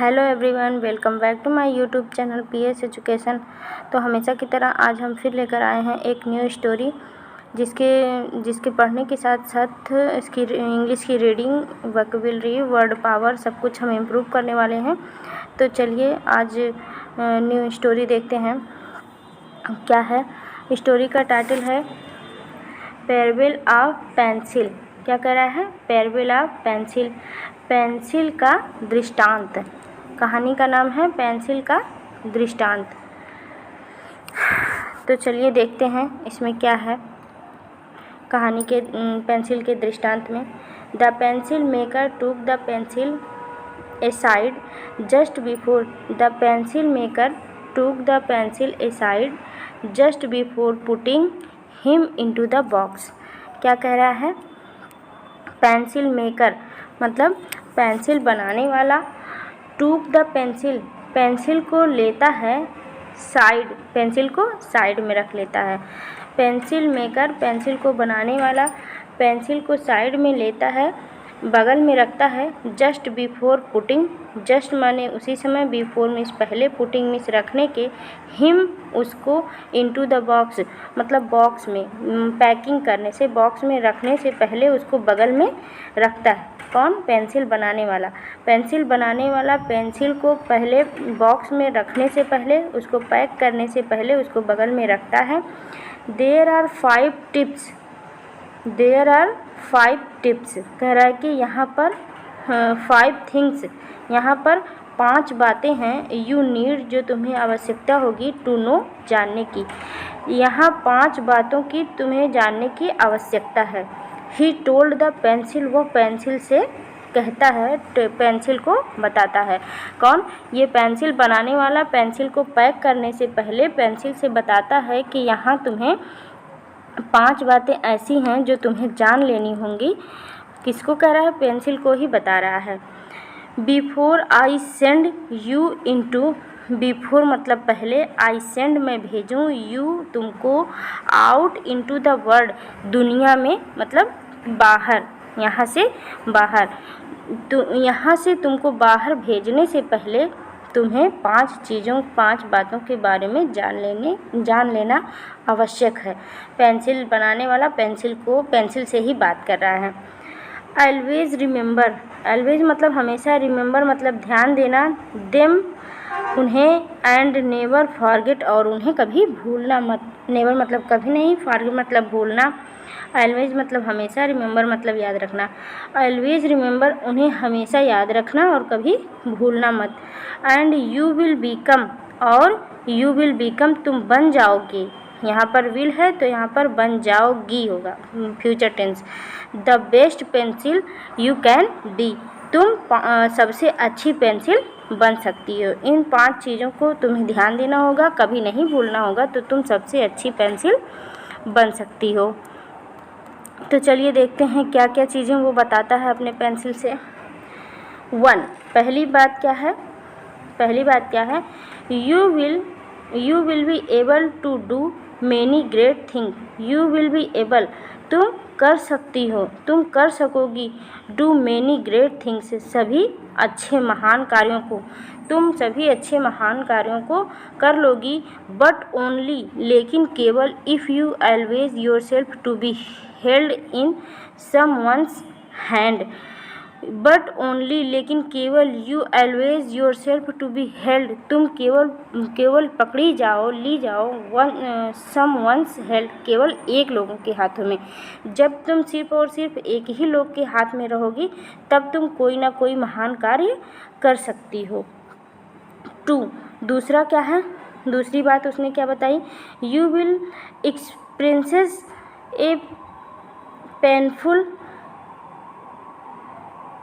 Hello everyone, welcome back to my YouTube channel PS education. तो हमेशा की तरह आज हम फिर लेकर आए हैं एक न्यू स्टोरी जिसके पढ़ने के साथ साथ इसकी इंग्लिश की रीडिंग, वोकैबुलरी, वर्ड पावर सब कुछ हम इम्प्रूव करने वाले हैं। तो चलिए आज न्यू स्टोरी देखते हैं क्या है। स्टोरी का टाइटल है पैराबल ऑफ पेंसिल। क्या कह रहा है? पैराबल ऑफ पेंसिल, पेंसिल का दृष्टांत। कहानी का नाम है पेंसिल का दृष्टांत। तो चलिए देखते हैं इसमें क्या है कहानी के पेंसिल के दृष्टांत में। The pencil maker took the pencil aside just before the pencil maker took the pencil aside just before putting him into the box। क्या कह रहा है? पेंसिल मेकर मतलब पेंसिल बनाने वाला, टूक द पेंसिल पेंसिल को लेता है, साइड पेंसिल को साइड में रख लेता है। पेंसिल मेकर पेंसिल को बनाने वाला पेंसिल को साइड में लेता है, बगल में रखता है। जस्ट बिफोर पुटिंग, जस्ट माने उसी समय, बिफोर मीन्स पहले, पुटिंग मीन्स रखने के, हिम उसको, इनटू द बॉक्स मतलब बॉक्स में, पैकिंग करने से, बॉक्स में रखने से पहले उसको बगल में रखता है। कौन? पेंसिल बनाने वाला। पेंसिल बनाने वाला पेंसिल को पहले बॉक्स में रखने से पहले, उसको पैक करने से पहले उसको बगल में रखता है। There are 5 tips, there are 5 tips कह रहा है कि यहाँ पर 5 थिंग्स, यहाँ पर 5 बातें हैं। यू नीड जो तुम्हें आवश्यकता होगी, टू नो जानने की। यहाँ 5 बातों की तुम्हें जानने की आवश्यकता है। ही टोल्ड द पेंसिल, वो पेंसिल से कहता है, पेंसिल को बताता है। कौन? ये पेंसिल बनाने वाला पेंसिल को पैक करने से पहले पेंसिल से बताता है कि यहाँ तुम्हें 5 बातें ऐसी हैं जो तुम्हें जान लेनी होंगी। किसको कह रहा है? पेंसिल को ही बता रहा है। Before I send you into, before मतलब पहले, आई सेंड मैं भेजूँ, यू तुमको, आउट इनटू द वर्ल्ड दुनिया में मतलब बाहर, यहाँ से बाहर, तो यहाँ से तुमको बाहर भेजने से पहले तुम्हें 5 बातों के बारे में जान लेना आवश्यक है। पेंसिल बनाने वाला पेंसिल को पेंसिल से ही बात कर रहा है। ऑलवेज रिमेंबर, ऑलवेज मतलब हमेशा, रिमेंबर मतलब ध्यान देना, देम उन्हें, एंड नेवर फॉरगेट और उन्हें कभी भूलना मत। नेवर मतलब कभी नहीं, फॉरगेट मतलब भूलना। ऑलवेज मतलब हमेशा, रिमेंबर मतलब याद रखना। ऑलवेज रिमेंबर उन्हें हमेशा याद रखना और कभी भूलना मत। एंड यू विल बिकम, और यू विल बिकम तुम बन जाओगे। यहाँ पर विल है तो यहाँ पर बन जाओगी होगा, future tense. The best pencil you can be, तुम सबसे अच्छी पेंसिल बन सकती हो। इन 5 चीज़ों को तुम्हें ध्यान देना होगा, कभी नहीं भूलना होगा, तो तुम सबसे अच्छी पेंसिल बन सकती हो। तो चलिए देखते हैं क्या क्या चीज़ें वो बताता है अपने पेंसिल से। 1, पहली बात क्या है? पहली बात क्या है? You will be able to do many great thing. You will be able, तुम कर सकती हो, तुम कर सकोगी, डू मैनी ग्रेट थिंग्स, सभी अच्छे महान कार्यों को, तुम सभी अच्छे महान कार्यों को कर लोगी। बट ओनली लेकिन केवल, if you always yourself to be held in someone's hand. But only लेकिन केवल, you always yourself to be held तुम केवल पकड़ी जाओ, ली जाओ, समवन्स हेल्ड केवल एक लोगों के हाथों में। जब तुम सिर्फ और सिर्फ एक ही लोग के हाथ में रहोगी तब तुम कोई ना कोई महान कार्य कर सकती हो। 2, दूसरा क्या है? दूसरी बात उसने क्या बताई? You will experiences a painful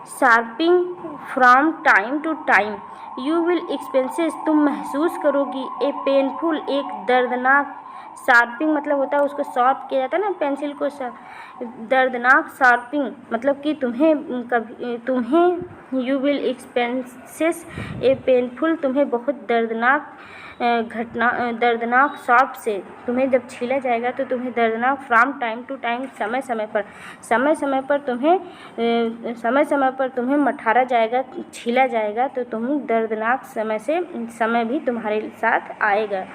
sharping from time to time. You will expenses तुम महसूस करोगी, ए पेनफुल एक दर्दनाक, शार्पिंग मतलब होता है उसको शार्प किया जाता है ना पेंसिल को, दर्दनाक शार्पिंग मतलब कि तुम्हें you will expenses A painful, तुम्हें बहुत दर्दनाक दर्दनाक सॉफ्ट से, तुम्हें जब छीला जाएगा तो तुम्हें दर्दनाक, फ्रॉम टाइम टू टाइम, समय समय पर तुम्हें मठारा जाएगा, छीला जाएगा, तो तुम दर्दनाक समय भी तुम्हारे साथ आएगा।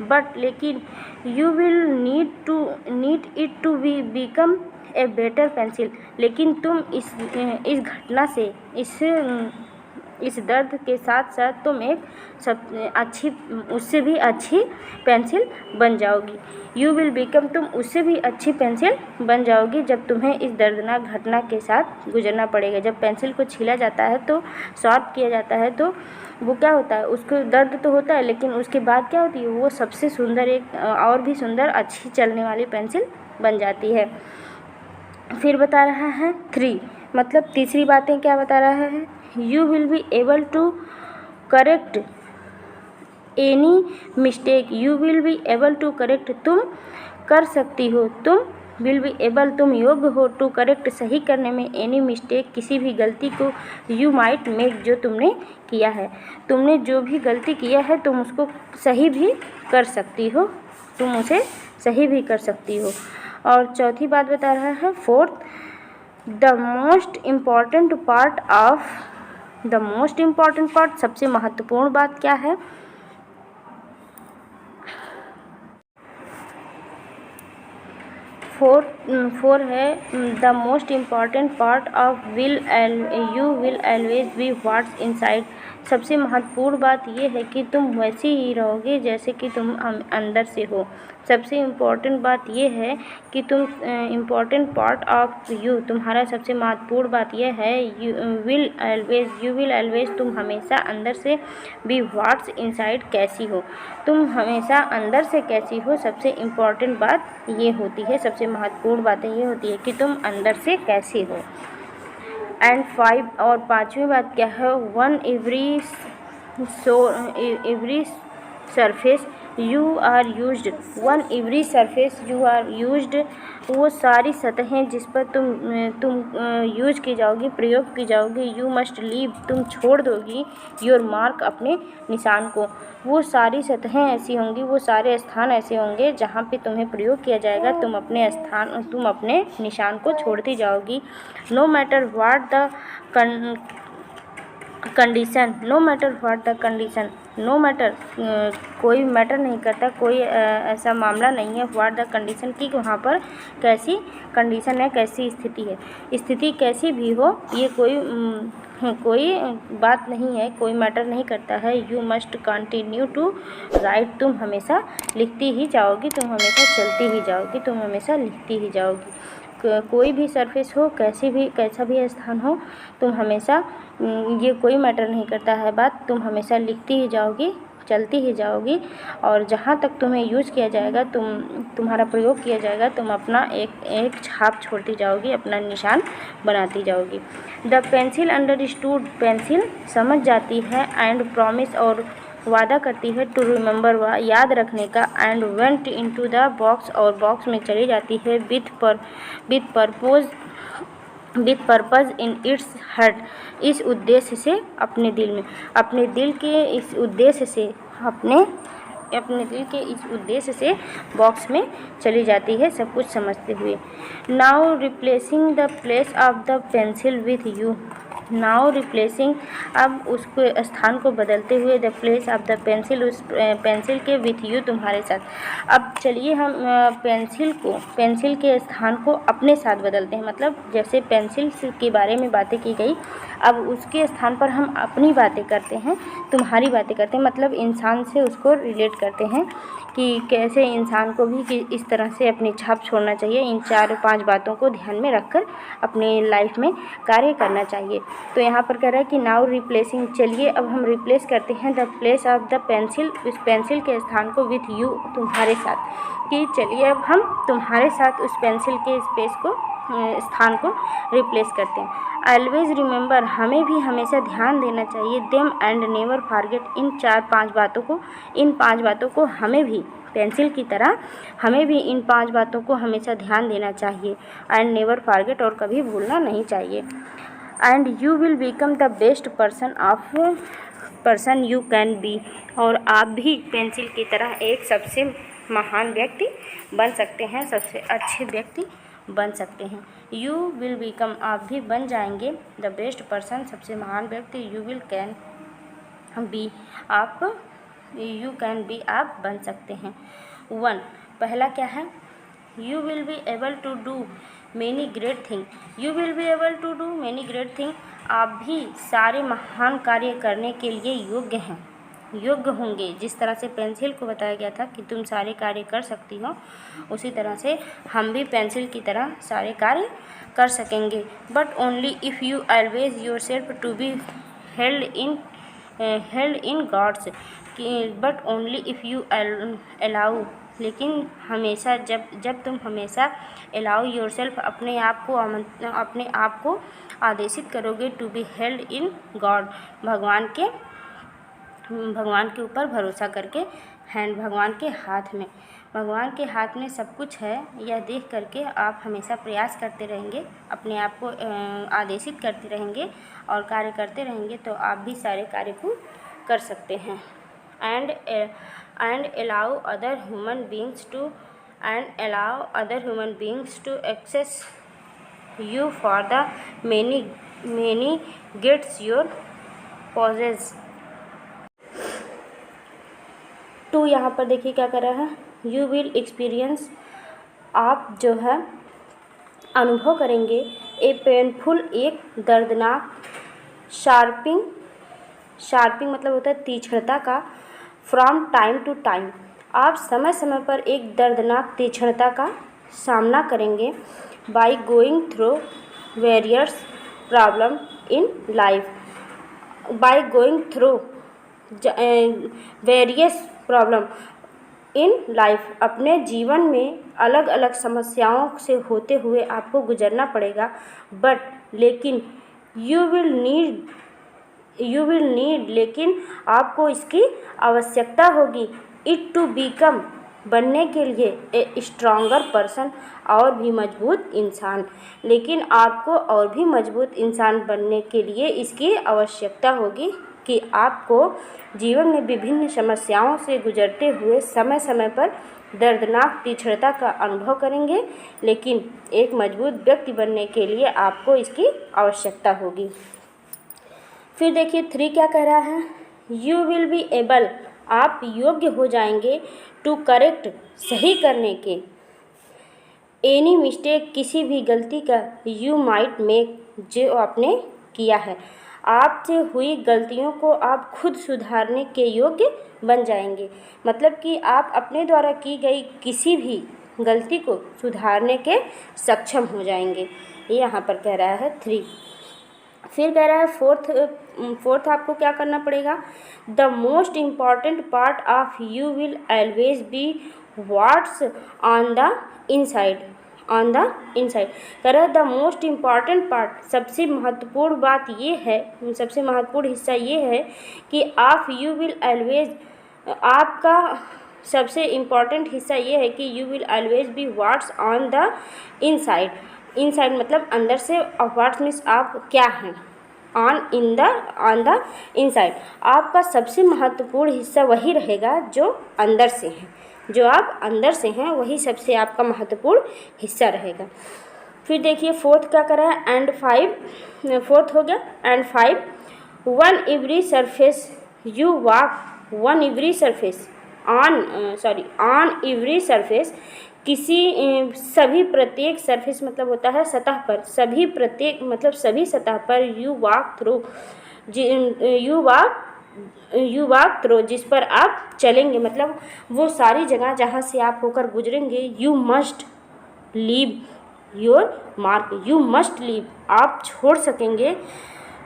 बट लेकिन you will need it to become a better pencil, लेकिन तुम इस घटना से, इस दर्द के साथ साथ तुम एक उससे भी अच्छी पेंसिल बन जाओगी। यू विल बिकम, तुम उससे भी अच्छी पेंसिल बन जाओगी जब तुम्हें इस दर्दनाक घटना के साथ गुजरना पड़ेगा। जब पेंसिल को छीला जाता है तो शार्प किया जाता है तो वो क्या होता है, उसको दर्द तो होता है, लेकिन उसके बाद क्या होती है, वो सबसे सुंदर, एक और भी सुंदर, अच्छी चलने वाली पेंसिल बन जाती है। फिर बता रहा है 3, मतलब तीसरी बातें क्या बता रहा है, you will be able to correct any mistake, you will be able to correct, तुम कर सकती हो, तुम विल बी एबल, तुम योग्य हो, टू करेक्ट, सही करने में, एनी मिस्टेक, किसी भी गलती को, यू माइट मेक, जो तुमने किया है, तुमने जो भी गलती किया है तुम उसको सही भी कर सकती हो, तुम उसे सही भी कर सकती हो। और चौथी बात बता रहा है 4th, the most important part, सबसे महत्वपूर्ण बात क्या है, 4 है, the most important part of you will always be what's inside, सबसे महत्वपूर्ण बात ये है कि तुम वैसे ही रहोगे जैसे कि तुम अंदर से हो। सबसे इम्पॉर्टेंट बात ये है कि तुम इम्पॉर्टेंट पार्ट ऑफ यू, तुम्हारा सबसे महत्वपूर्ण बात यह है, यू विल ऑलवेज, तुम हमेशा अंदर से, बी व्हाट्स इनसाइड, कैसी हो, तुम हमेशा अंदर से कैसी हो, सबसे इम्पॉर्टेंट बात ये होती है, सबसे महत्वपूर्ण बातें ये होती है कि तुम अंदर से कैसी हो। एंड 5, और 5वीं बात क्या है, every surface you are used, every surface you are used, वो सारी सतहें जिस पर तुम यूज की जाओगी, प्रयोग की जाओगी, यू मस्ट लीव, तुम छोड़ दोगी, योर मार्क, अपने निशान को, वो सारी सतहें ऐसी होंगी, वो सारे स्थान ऐसे होंगे जहाँ पे तुम्हें प्रयोग किया जाएगा, तुम अपने निशान को छोड़ती जाओगी। No matter what the condition, no matter, कोई मैटर नहीं करता, कोई ऐसा मामला नहीं है, व्हाट द कंडीशन, कि वहाँ पर कैसी कंडीशन है, कैसी स्थिति है, स्थिति कैसी भी हो, ये कोई बात नहीं है, कोई मैटर नहीं करता है। You must continue to write, तुम हमेशा लिखती ही जाओगी, तुम हमेशा चलती ही जाओगी, तुम हमेशा लिखती ही जाओगी। कोई भी सरफेस हो, कैसा भी स्थान हो, तुम हमेशा, ये कोई मैटर नहीं करता है बात, तुम हमेशा लिखती ही जाओगी, चलती ही जाओगी, और जहाँ तक तुम्हें यूज किया जाएगा, तुम्हारा प्रयोग किया जाएगा, तुम अपना एक छाप छोड़ती जाओगी, अपना निशान बनाती जाओगी। द पेंसिल अंडरस्टूड, पेंसिल समझ जाती है, एंड प्रॉमिस, और वादा करती है, टू रिमेंबर, याद रखने का, and went into the box, और बॉक्स में चली जाती है, with purpose in its heart, इस उद्देश्य से, अपने दिल के इस उद्देश्य से, अपने दिल के इस उद्देश्य से बॉक्स में चली जाती है, सब कुछ समझते हुए। Now replacing the place of the pencil with you, now replacing, अब उसके स्थान को बदलते हुए, the place of the pencil, उस पेंसिल के, विथ यू, तुम्हारे साथ। अब चलिए हम पेंसिल के स्थान को अपने साथ बदलते हैं, मतलब जैसे पेंसिल के बारे में बातें की गई, अब उसके स्थान पर हम अपनी बातें करते हैं, तुम्हारी बातें करते हैं, मतलब इंसान से उसको रिलेट करते हैं कि कैसे इंसान को भी इस तरह से अपनी छाप छोड़ना चाहिए, इन 4-5 बातों को ध्यान में रखकर अपनी लाइफ में कार्य करना चाहिए। तो यहाँ पर कह रहा है कि नाउ रिप्लेसिंग, चलिए अब हम रिप्लेस करते हैं the place of the pencil, उस पेंसिल के स्थान को, विथ यू, तुम्हारे साथ, कि चलिए अब हम तुम्हारे साथ उस पेंसिल के स्थान को रिप्लेस करते हैं। ऑलवेज रिमेंबर, हमें भी हमेशा ध्यान देना चाहिए, देम एंड नेवर फॉरगेट, इन 4-5 बातों को हमें भी पेंसिल की तरह हमें भी इन 5 बातों को हमेशा ध्यान देना चाहिए, एंड नेवर फॉरगेट, और कभी भूलना नहीं चाहिए। And you will become the best person you can B, और आप भी पेंसिल की तरह एक सबसे महान व्यक्ति बन सकते हैं, सबसे अच्छे व्यक्ति बन सकते हैं। यू विल बिकम, आप भी बन जाएंगे, द बेस्ट पर्सन, सबसे महान व्यक्ति, यू विल कैन बी, आप यू कैन बी, आप बन सकते हैं। 1 पहला क्या है, you will be able to do many great thing, you will be able to do many great thing, आप भी सारे महान कार्य करने के लिए योग्य होंगे। जिस तरह से पेंसिल को बताया गया था कि तुम सारे कार्य कर सकती हो, उसी तरह से हम भी पेंसिल की तरह सारे कार्य कर सकेंगे। But only if you always yourself to be held in God's, but only if you allow, लेकिन हमेशा जब तुम हमेशा अलाउ योर सेल्फ, अपने आप को आदेशित करोगे, to be held in God, भगवान के ऊपर भरोसा करके, भगवान के हाथ में सब कुछ है, यह देख करके आप हमेशा प्रयास करते रहेंगे, अपने आप को आदेशित करते रहेंगे और कार्य करते रहेंगे, तो आप भी सारे कार्य को कर सकते हैं। and allow other human beings to access you for the many gifts your possess। 2 यहाँ पर देखिए क्या कर रहा है, यू विल एक्सपीरियंस, आप जो है अनुभव करेंगे, ए पेनफुल, एक दर्दनाक, शार्पिंग मतलब होता है तीक्ष्णता का, फ्रॉम टाइम टू टाइम, आप समय समय पर एक दर्दनाक तीक्ष्णता का सामना करेंगे, by going through various problem in life, by going through various problem in life, अपने जीवन में अलग अलग समस्याओं से होते हुए आपको गुजरना पड़ेगा, बट लेकिन यू विल नीड, लेकिन आपको इसकी आवश्यकता होगी, इट टू बिकम, बनने के लिए, ए स्ट्रॉन्गर पर्सन, और भी मजबूत इंसान, लेकिन आपको और भी मजबूत इंसान बनने के लिए इसकी आवश्यकता होगी कि आपको जीवन में विभिन्न समस्याओं से गुजरते हुए समय समय पर दर्दनाक तीक्ष्णता का अनुभव करेंगे, लेकिन एक मजबूत व्यक्ति बनने के लिए आपको इसकी आवश्यकता होगी। फिर देखिए 3 क्या कह रहा है, यू विल बी एबल, आप योग्य हो जाएंगे, टू करेक्ट, सही करने के, एनी मिस्टेक, किसी भी गलती का, यू माइट मेक, जो आपने किया है, आपसे हुई गलतियों को आप खुद सुधारने के योग्य बन जाएंगे, मतलब कि आप अपने द्वारा की गई किसी भी गलती को सुधारने के सक्षम हो जाएंगे, ये यहाँ पर कह रहा है 3। फिर कह रहा है 4th आपको क्या करना पड़ेगा, the most important part of you will always be what's on the inside, कह रहा है द मोस्ट इम्पॉर्टेंट पार्ट, सबसे महत्वपूर्ण बात ये है, सबसे महत्वपूर्ण हिस्सा ये है कि यू विल ऑलवेज, आपका सबसे इम्पॉर्टेंट हिस्सा ये है कि you will always be what's on the inside, मतलब अंदर से, और व्हाट्स मीन्स आप क्या हैं, ऑन द इनसाइड, आपका सबसे महत्वपूर्ण हिस्सा वही रहेगा जो अंदर से है, जो आप अंदर से हैं वही सबसे आपका महत्वपूर्ण हिस्सा रहेगा। फिर देखिए 4th क्या कर रहा है, एंड 5, 4th हो गया, and 5, on every surface you walk, on every surface, सभी प्रत्येक सरफेस मतलब होता है सतह पर, सभी प्रत्येक मतलब सभी सतह पर, यू वॉक थ्रू, जिस पर आप चलेंगे, मतलब वो सारी जगह जहाँ से आप होकर गुजरेंगे, you must leave your mark, you must leave, आप छोड़ सकेंगे,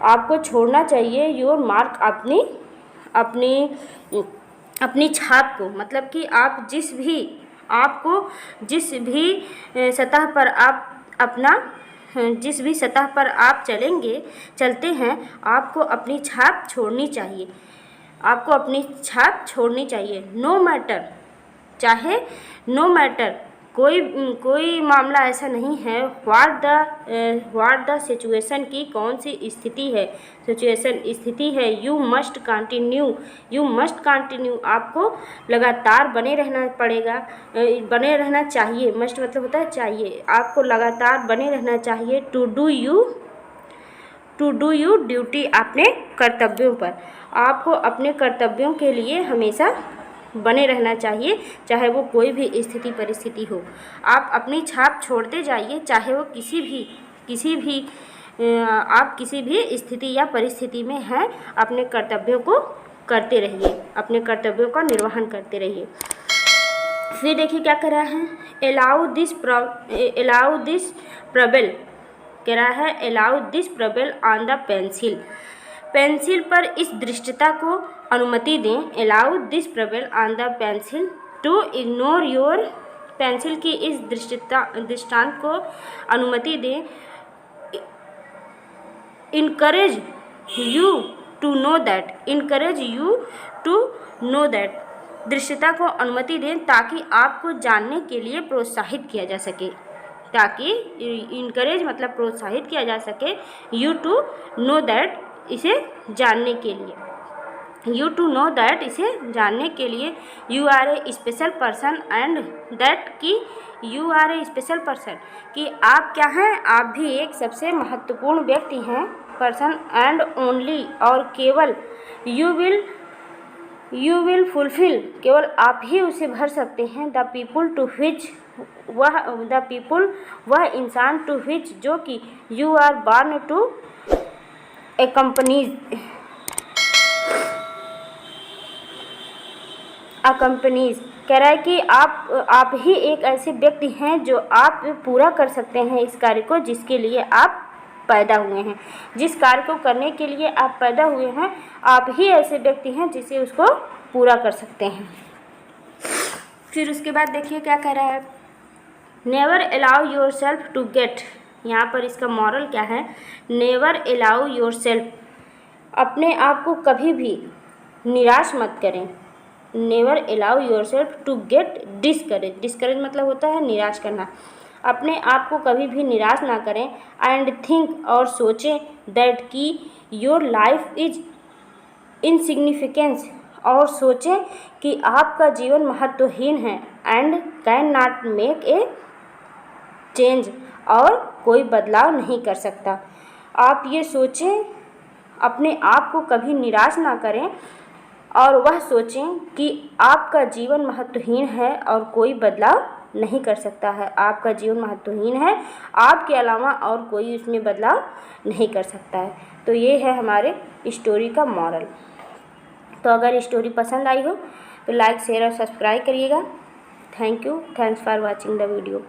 आपको छोड़ना चाहिए, योर मार्क, अपनी छाप को, मतलब कि आप जिस भी सतह पर आप चलते हैं, आपको अपनी छाप छोड़नी चाहिए, नो मैटर कोई मामला ऐसा नहीं है। व्हाट द सिचुएशन की कौन सी स्थिति है, सिचुएशन स्थिति है। यू मस्ट कंटिन्यू आपको लगातार बने रहना पड़ेगा, बने रहना चाहिए। मस्ट मतलब होता है चाहिए, आपको लगातार बने रहना चाहिए। टू डू यू ड्यूटी अपने कर्तव्यों पर, आपको अपने कर्तव्यों के लिए हमेशा बने रहना चाहिए, चाहे वो कोई भी स्थिति परिस्थिति हो। आप अपनी छाप छोड़ते जाइए, चाहे वो आप किसी भी स्थिति या परिस्थिति में हैं, अपने कर्तव्यों को करते रहिए, अपने कर्तव्यों का निर्वहन करते रहिए। फिर देखिए क्या कर रहा है, अलाउ दिस प्रबल कह रहा है, अलाउ दिस प्रबल ऑन द पेंसिल पर इस दृष्टता को अनुमति दें। अलाउ दिस प्रबल on the pencil to ignore your, pencil की इस दृष्टांत को अनुमति दें। Encourage you to know that, दृष्टता को अनुमति दें ताकि आपको जानने के लिए प्रोत्साहित किया जा सके, ताकि इनकरेज मतलब प्रोत्साहित किया जा सके। यू टू नो दैट, इसे जानने के लिए, यू टू नो दैट इसे जानने के लिए। You are a special person and that कि you are a special person कि आप क्या हैं, आप भी एक सबसे महत्वपूर्ण व्यक्ति हैं। पर्सन एंड ओनली और केवल, यू विल फुलफिल, केवल आप ही उसे भर सकते हैं। द पीपुल वह इंसान टू विच जो कि you are born to accompanies कह रहा है कि आप ही एक ऐसे व्यक्ति हैं जो आप पूरा कर सकते हैं इस कार्य को जिसके लिए आप पैदा हुए हैं, जिस कार्य को करने के लिए आप पैदा हुए हैं, आप ही ऐसे व्यक्ति हैं जिसे उसको पूरा कर सकते हैं। फिर उसके बाद देखिए क्या कह रहा है, never allow yourself to get, यहाँ पर इसका मॉरल क्या है, नेवर अलाउ योर सेल्फ, अपने आप को कभी भी निराश मत करें। Never allow yourself to get discourage मतलब होता है निराश करना, अपने आप को कभी भी निराश ना करें। एंड थिंक और सोचें दैट कि योर लाइफ इज इनसिग्निफिकेंस, और सोचें कि आपका जीवन महत्वहीन है। And can not make a change, और कोई बदलाव नहीं कर सकता। आप ये सोचें, अपने आप को कभी निराश ना करें और वह सोचें कि आपका जीवन महत्वहीन है और कोई बदलाव नहीं कर सकता है। आपका जीवन महत्वहीन है, आपके अलावा और कोई उसमें बदलाव नहीं कर सकता है। तो ये है हमारे स्टोरी का मॉरल। तो अगर स्टोरी पसंद आई हो तो लाइक शेयर और सब्सक्राइब करिएगा। Thank you, thanks for watching the video.